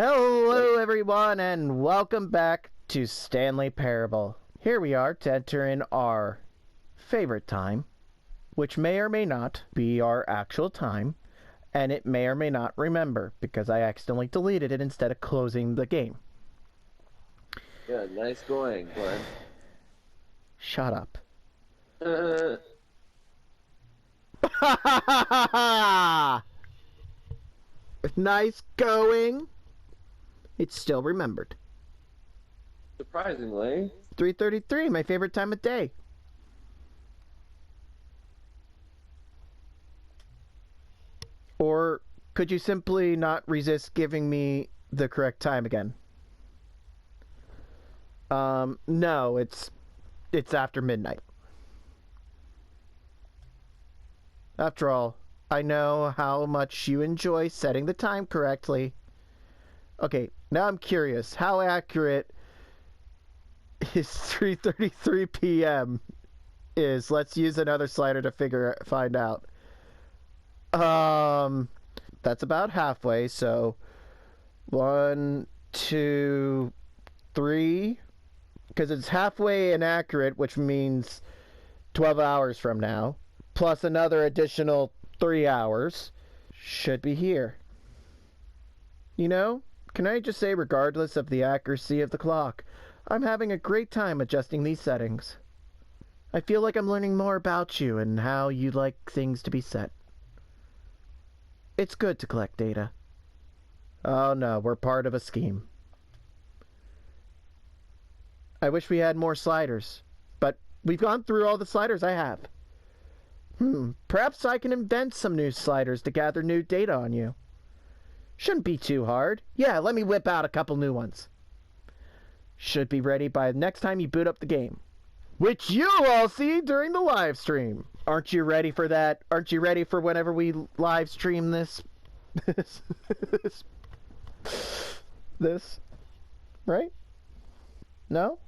Hello everyone and welcome back to Stanley Parable. Here we are to enter in our favorite time, which may or may not be our actual time, and it may or may not remember because I accidentally deleted it instead of closing the game. Good, nice going, Glenn. Shut up. Nice going. It's still remembered. Surprisingly. 3:33, my favorite time of day. Or could you simply not resist giving me the correct time again? No, it's after midnight. After all, I know how much you enjoy setting the time correctly. Okay, now I'm curious. How accurate is 3:33 p.m. is? Let's use another slider to find out. That's about halfway, so 1, 2, 3, because it's halfway inaccurate, which means 12 hours from now, plus another additional 3 hours, should be here. You know, can I just say, regardless of the accuracy of the clock, I'm having a great time adjusting these settings. I feel like I'm learning more about you and how you like things to be set. It's good to collect data. Oh no, we're part of a scheme. I wish we had more sliders, but we've gone through all the sliders I have. Perhaps I can invent some new sliders to gather new data on you. Shouldn't be too hard. Yeah, let me whip out a couple new ones. Should be ready by next time you boot up the game, which you'll all see during the live stream. Aren't you ready for that? Aren't you ready for whenever we live stream this? This? Right? No?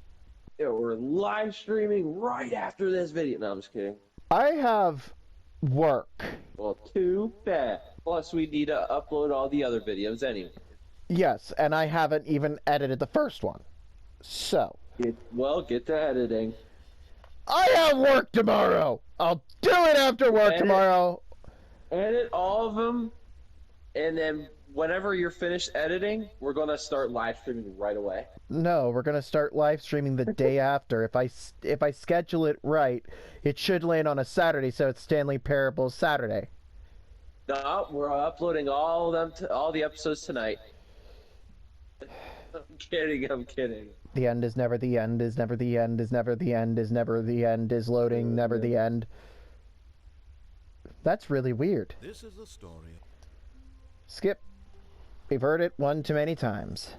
Yeah, we're live streaming right after this video. No, I'm just kidding. I have work. Well, too bad. Plus, we need to upload all the other videos anyway. Yes, and I haven't even edited the first one. So. Get to editing. I have work tomorrow! I'll do it after work tomorrow! Edit all of them, and then whenever you're finished editing, we're going to start live streaming right away. No, we're going to start live streaming the day after. If I schedule it right, it should land on a Saturday, so it's Stanley Parable Saturday. No, we're uploading all the episodes tonight. I'm kidding. The end is never the end, is never the end, is never the end, is never the end, is loading, never the end. That's really weird. This is the story. Skip. We've heard it one too many times.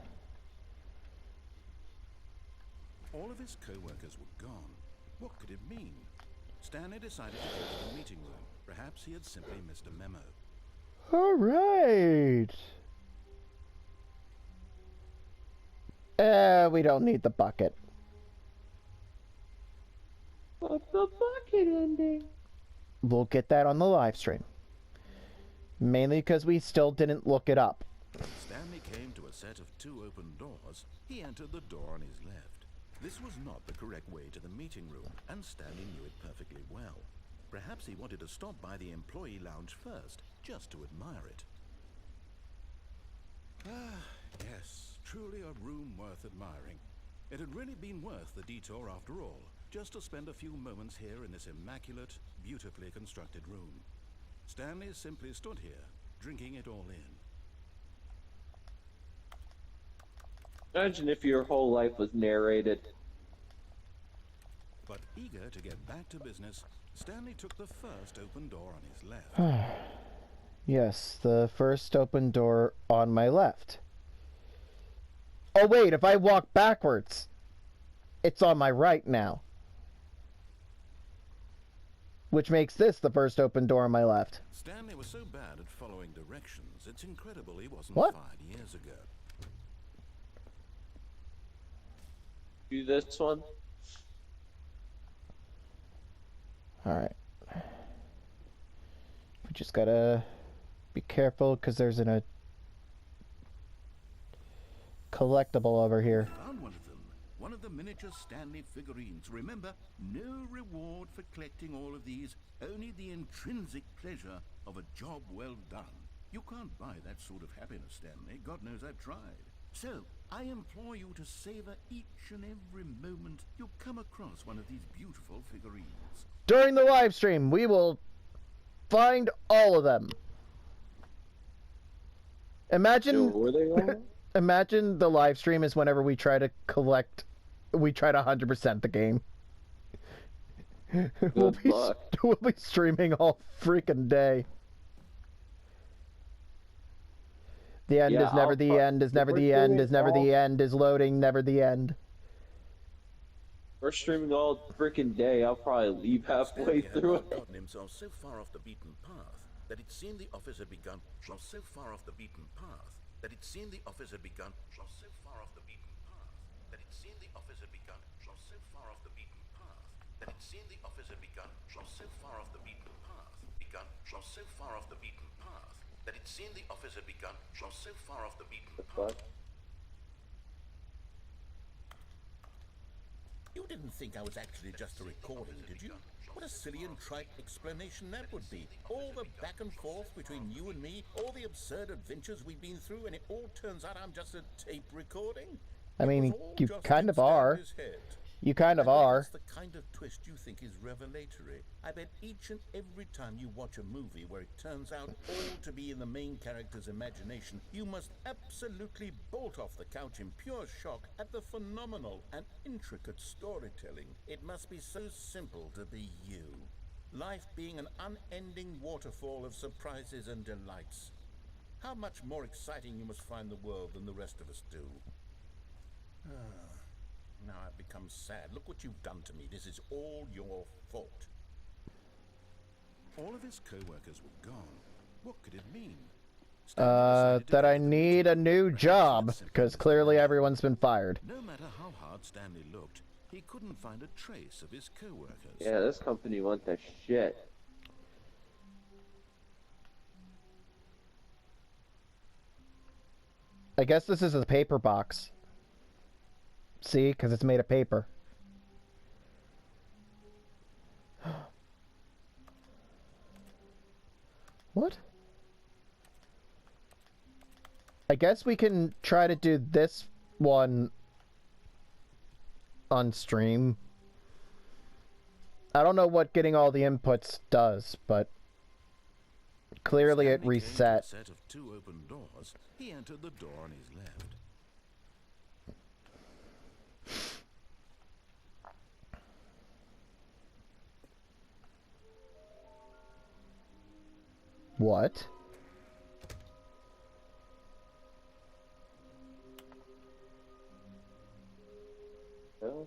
All of his co-workers were gone. What could it mean? Stanley decided to go to the meeting room. Perhaps he had simply missed a memo. All right. We don't need the bucket. What's the bucket ending? We'll get that on the live stream. Mainly because we still didn't look it up. Stanley came to a set of 2 open doors. He entered the door on his left. This was not the correct way to the meeting room, and Stanley knew it perfectly well. Perhaps he wanted to stop by the employee lounge first, just to admire it. Yes, truly a room worth admiring. It had really been worth the detour after all, just to spend a few moments here in this immaculate, beautifully constructed room. Stanley simply stood here, drinking it all in. Imagine if your whole life was narrated. But eager to get back to business, Stanley took the first open door on his left. Yes, the first open door on my left. Oh wait, if I walk backwards, it's on my right now. Which makes this the first open door on my left. Stanley was so bad at following directions, it's incredible he wasn't What? 5 years ago. Do this one. Alright. We just gotta be careful because there's collectible over here. Found one of them. One of the miniature Stanley figurines. Remember, no reward for collecting all of these, only the intrinsic pleasure of a job well done. You can't buy that sort of happiness, Stanley. God knows I've tried. So, I implore you to savor each and every moment you come across one of these beautiful figurines. During the live stream, we will find all of them. Imagine, Where they going? imagine the live stream is whenever we try to collect, we try to 100% the game. we'll be streaming all freaking day. The end is never the end, is never the end, is never the end, is loading, never the end. We're streaming all freaking day. I'll probably leave halfway through it. Gotten himself so far off the beaten path that it seemed the office had begun. So far off the beaten path that it seemed the office had begun. So far off the beaten path that it seemed the office had begun. So far off the beaten path that it seemed the office had begun. So far off the beaten path begun. So far off the beaten path that it seemed the office had begun. So far off the beaten path. You didn't think I was actually just a recording, did you? What a silly and trite explanation that would be. All the back and forth between you and me, all the absurd adventures we've been through, and it all turns out I'm just a tape recording? I mean, you kind of are. You kind of are. That's the kind of twist you think is revelatory. I bet each and every time you watch a movie where it turns out all to be in the main character's imagination, you must absolutely bolt off the couch in pure shock at the phenomenal and intricate storytelling. It must be so simple to be you. Life being an unending waterfall of surprises and delights. How much more exciting you must find the world than the rest of us do. Now I've become sad. Look what you've done to me. This is all your fault. All of his co-workers were gone. What could it mean? That I need a new job, because clearly everyone's been fired. No matter how hard Stanley looked, he couldn't find a trace of his co-workers. Yeah, this company wants that shit. I guess this is a paper box. See, because it's made of paper. What? I guess we can try to do this one on stream. I don't know what getting all the inputs does, but clearly it reset. A set of 2 open doors. He entered the door on his left. What? No?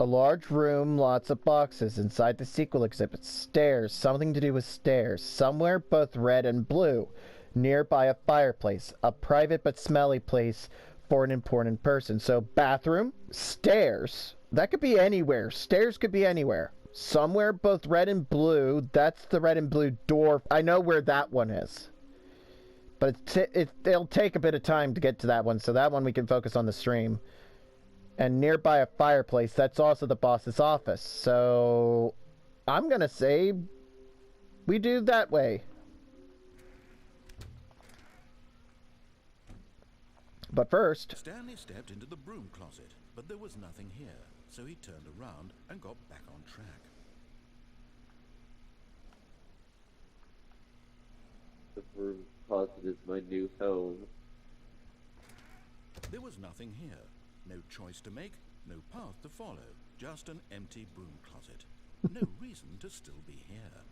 A large room, lots of boxes. Inside the sequel exhibit, stairs, something to do with stairs. Somewhere both red and blue. Nearby a fireplace. A private but smelly place for an important person. So bathroom, stairs. That could be anywhere. Stairs could be anywhere. Somewhere both red and blue. That's the red and blue door. I know where that one is. But it'll take a bit of time to get to that one. So that one we can focus on the stream. And nearby a fireplace, that's also the boss's office. So I'm going to say we do that way. But first... Stanley stepped into the broom closet, but there was nothing here. So he turned around and got back on track. The broom closet is my new home. There was nothing here. No choice to make, no path to follow. Just an empty broom closet. No reason to still be here.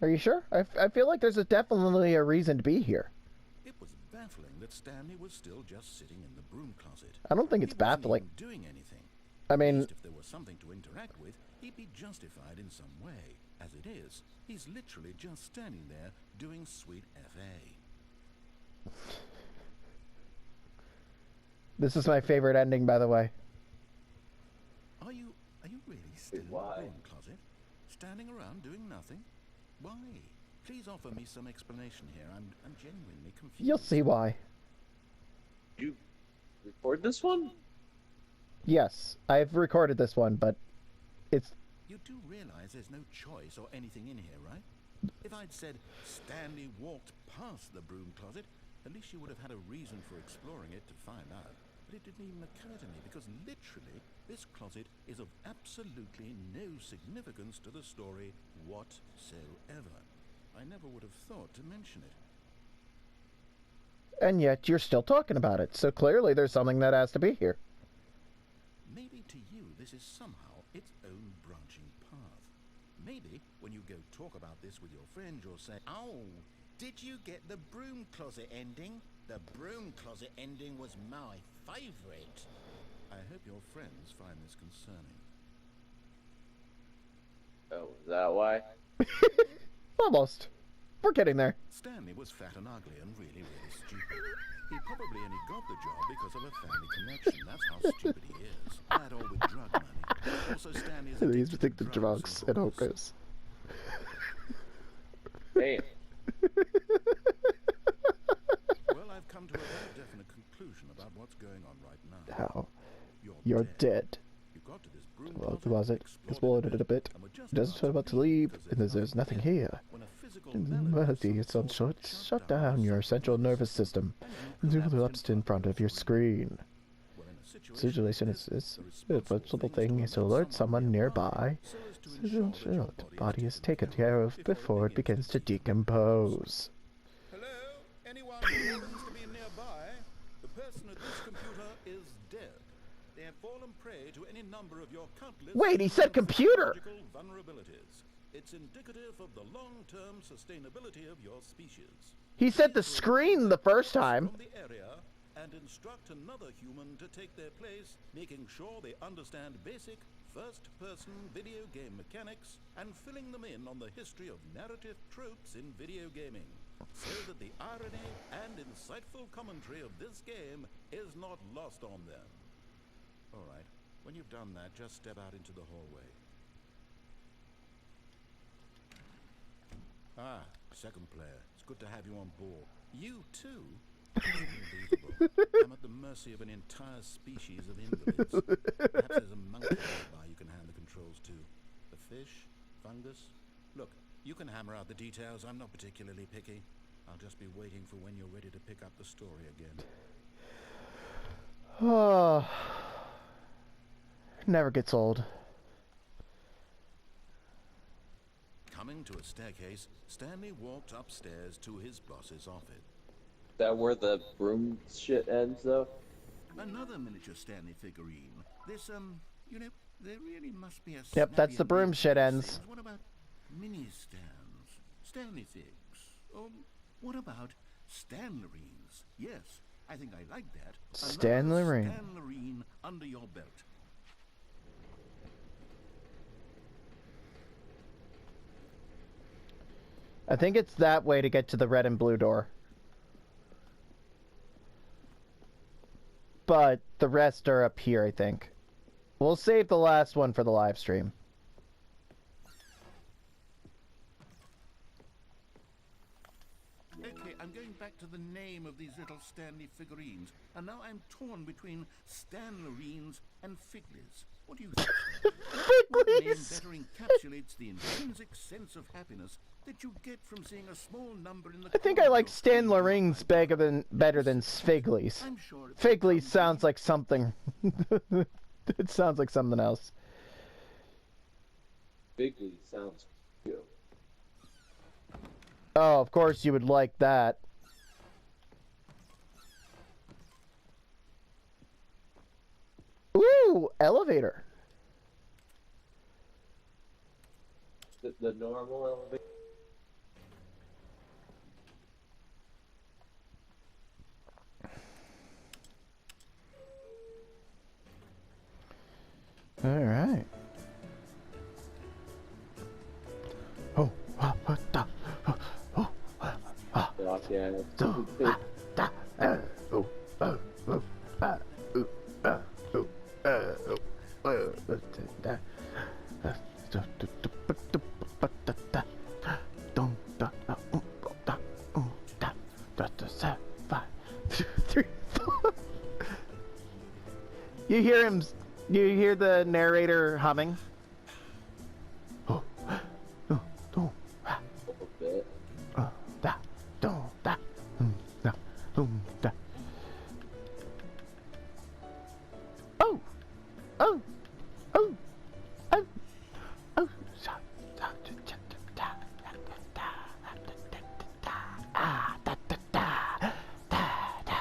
Are you sure? I feel like there's definitely a reason to be here. It was baffling that Stanley was still just sitting in the broom closet. I don't think it's baffling. He wasn't even doing anything. I mean... At least if there was something to interact with, he'd be justified in some way. As it is, he's literally just standing there doing sweet F.A. This is my favorite ending, by the way. Are you really still in the broom closet? standing around doing nothing? Why? Please offer me some explanation here. I'm genuinely confused. You'll see why. You record this one? Yes, I've recorded this one, but it's... You do realize there's no choice or anything in here, right? If I'd said Stanley walked past the broom closet, at least you would have had a reason for exploring it to find out. But it didn't even occur to me, because literally, this closet is of absolutely no significance to the story whatsoever. I never would have thought to mention it. And yet you're still talking about it, so clearly there's something that has to be here. Maybe to you this is somehow its own branching path. Maybe when you go talk about this with your friends you'll say, "Oh, did you get the broom closet ending? The broom closet ending was my favorite." I hope your friends find this concerning. Oh, is that why? Almost. We're getting there. Stanley was fat and ugly and really, really stupid. He probably only got the job because of a family connection. That's how stupid he is. That all with drug money. Also, Stanley is These addicted the to drugs and hookers. hookers. Damn. Well, I've come to a very definite conclusion about what's going on right now. How? You're You're dead. dead. You got to this broom Well, closet, explored it a bit. and were just Just about to leave, and there's nothing here. when a physical Melody is on shut down your central nervous system. Collapsed in front of your screen. Situation is a possible thing is to alert someone nearby. The body is taken care of before it begins to decompose. Hello? Anyone who happens to be nearby? The person at this computer is dead. They have fallen prey to any number of your countless... Wait, he said computer! ...vulnerabilities. It's indicative of the long-term sustainability of your species. He said the screen the first time. From the area and instruct another human to take their place, making sure they understand basic first-person video game mechanics and filling them in on the history of narrative tropes in video gaming, so that the irony and insightful commentary of this game is not lost on them. All right, when you've done that, just step out into the hallway. Ah, second player. It's good to have you on board. You too? Unbelievable. I'm at the mercy of an entire species of invalids. Perhaps there's a monkey nearby you can hand the controls to. A fish? Fungus? Look, you can hammer out the details. I'm not particularly picky. I'll just be waiting for when you're ready to pick up the story again. Oh, never gets old. Coming to a staircase, Stanley walked upstairs to his boss's office. Is that where the broom shit ends, though? Another miniature Stanley figurine. This, you know, there really must be a... Yep, that's the snappier broom name shit for these ends. things. What about mini stands? Stanley figs? Or what about Stanlerines? Yes, I think I like that. Stanlerine. Stanlerine under your belt. I think it's that way to get to the red and blue door. But the rest are up here, I think. We'll save the last one for the live stream. Okay, I'm going back to the name of these little Stanley figurines, and now I'm torn between Stanlerines and Figlies. What do you think? What name Figlies! better encapsulates the intrinsic sense of happiness that you get from seeing a small number in the... I think I like Stanlerines better than Sfiglies. I'm sure it's... Figlies sounds like something. It sounds like something else. Bigly sounds good. Oh, of course you would like that. Ooh, elevator. The normal elevator. All right. Oh, what the? Yeah. You hear him? You hear the narrator humming? Oh, oh, oh, A little bit. da, do, da, da, da. Oh, oh, oh, oh, oh. Ah, da, da, da, da, da.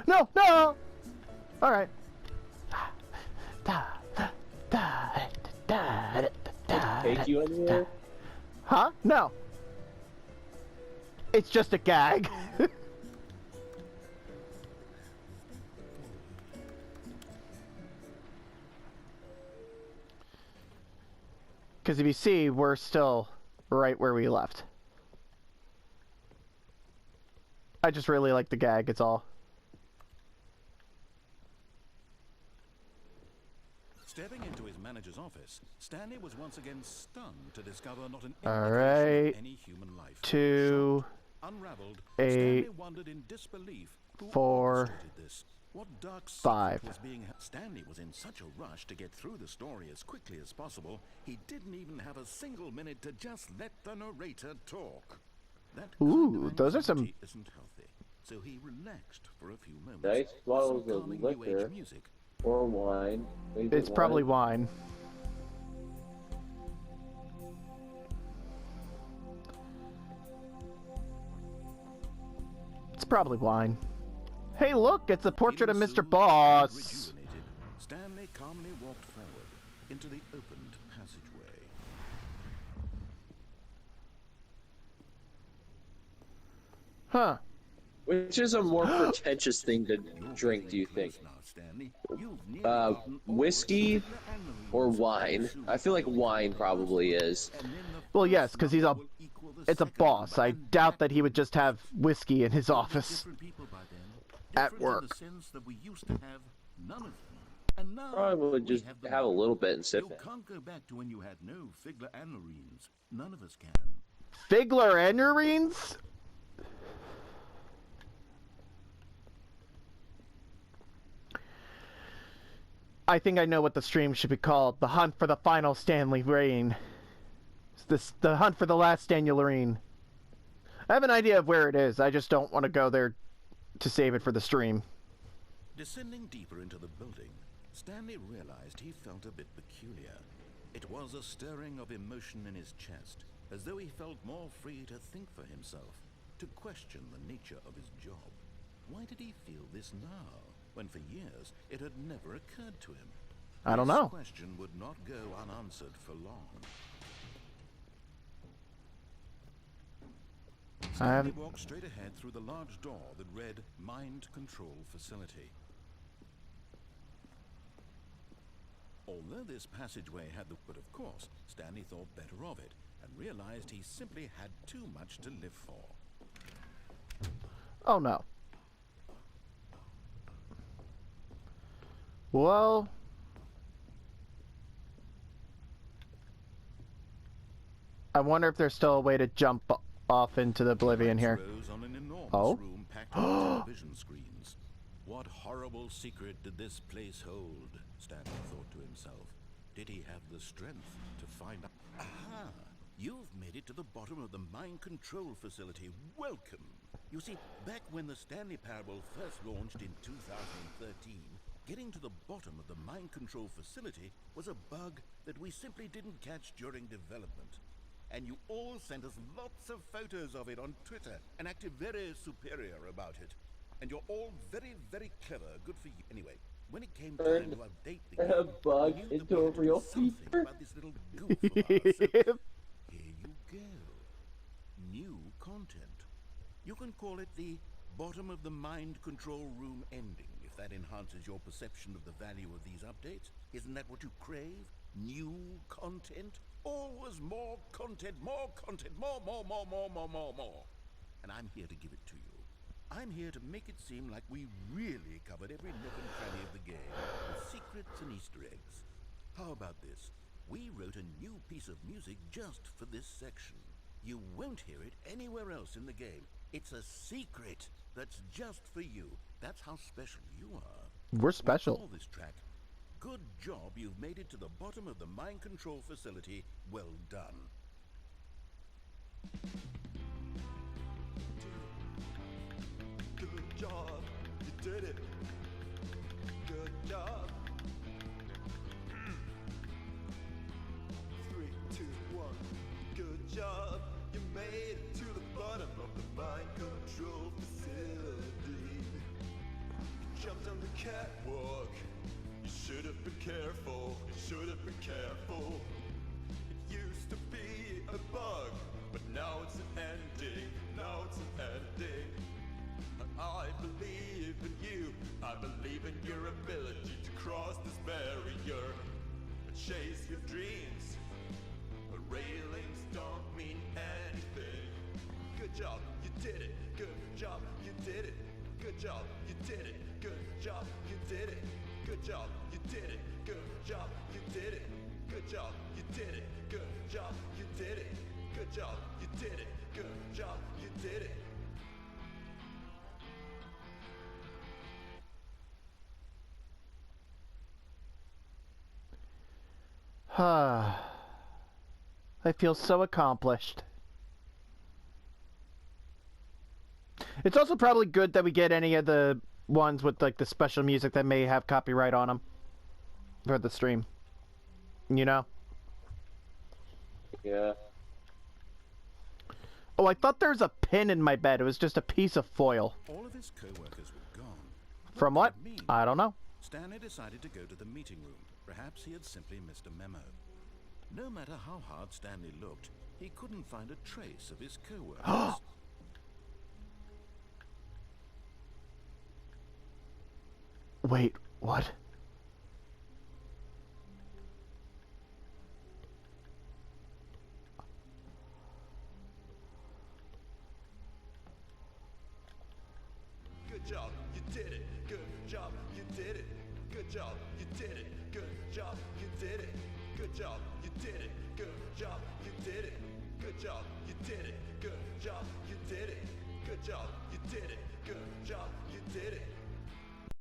No, no. All right. Take you anywhere? Huh? No. It's just a gag. Because if you see, we're still right where we left. I just really like the gag, it's all. Stepping into his manager's office, Stanley was once again stunned to discover not an All indication right. of any human life. 2, Shocked, unraveled, 8, Stanley wondered in disbelief who 4, orchestrated this. What dark secret 5. was being Stanley was in such a rush to get through the story as quickly as possible, he didn't even have a single minute to just let the narrator talk. That Ooh, kind of those are some- anxiety isn't healthy. So he relaxed for a few moments. Nice bottles Some of calming new age liquor. music. Or wine. Maybe It's probably wine. wine. It's probably wine. Hey, look, it's a portrait of Feeling Mr. soothed Boss. and rejuvenated, Stanley calmly walked forward into the opened passageway. Huh. Which is a more pretentious thing to drink, do you think? Now, Stanley, you've nearly gotten all Whiskey the adrenaline or rush wine? pursued I feel like by wine the probably is. and then the Well, first yes, because he's a number will equal the it's a second boss. number, I and doubt that that he would just have whiskey in his will be office. different people by then. At Different in work. the sense that we used to have none of them. And now Probably would we just have them have a all. little bit and sip You it. can't go back to when you had no Figler and Marines. None of us can. Figler Ennerines? I think I know what the stream should be called. The Hunt for the Final Stanley Reign. The Hunt for the Last Stanley Reign. I have an idea of where it is. I just don't want to go there to save it for the stream. Descending deeper into the building, Stanley realized he felt a bit peculiar. It was a stirring of emotion in his chest, as though he felt more free to think for himself, to question the nature of his job. Why did he feel this now, when for years it had never occurred to him? I don't know. This question would not go unanswered for long. Stanley walked straight ahead through the large door that read Mind Control Facility. Although this passageway had the... But of course, Stanley thought better of it and realized he simply had too much to live for. Oh no. Well... I wonder if there's still a way to jump off into the oblivion here. Rose on an enormous Oh? room packed with television screens. What horrible secret did this place hold? Stanley thought to himself. Did he have the strength to find out? Aha! You've made it to the bottom of the mind control facility. Welcome! You see, back when the Stanley Parable first launched in 2013, getting to the bottom of the mind control facility was a bug that we simply didn't catch during development. And you all sent us lots of photos of it on Twitter and acted very superior about it. And you're all very, very clever. Good for you. Anyway, when it came time to update the game, Bug we knew that into we a had to do real something feature. about this little goof of ours. So here you go. New content. You can call it the bottom of the mind control room ending, if that enhances your perception of the value of these updates. Isn't that what you crave? New content? Always more content, more, more. And I'm here to give it to you. I'm here to make it seem like we really covered every nook and cranny of the game, with secrets and Easter eggs. How about this? We wrote a new piece of music just for this section. You won't hear it anywhere else in the game. It's a secret that's just for you. That's how special you are. We're special. We call this track, Good Job You've Made It to the Bottom of the Mind Control Facility. Well done. Good job, you did it. Good job. 3, 2, 1. Good job, you made it to the bottom of the mind control facility. You jumped on the catwalk. You should have been careful. You should have been careful. It used to be a bug, but now it's an ending. Now it's an ending. I believe in you. I believe in your ability to cross this barrier and chase your dreams. But railings don't mean anything. Good job, you did it. Good job, you did it. Good job, you did it. Good job, you did it. Good job, you did it. Good job, you did it. Good job, you did it. Good job, you did it. Good job, you did it. Good job, you did it. I feel so accomplished. It's also probably good that we get any of the ones with like the special music that may have copyright on them for the stream. You know? Yeah. Oh, I thought there was a pin in my bed. It was just a piece of foil. All of his co-workers were gone. From what? Could it mean? I don't know. Stanley decided to go to the meeting room. Perhaps he had simply missed a memo. No matter how hard Stanley looked, he couldn't find a trace of his co-workers. Wait, what? Good job, you did it. Good job, you did it. Good job, you did it. Good job, you did it. Good job, you did it. Good job, you did it. Good job, you did it. Good job, you did it. Good job, you did it. Good job, you did it.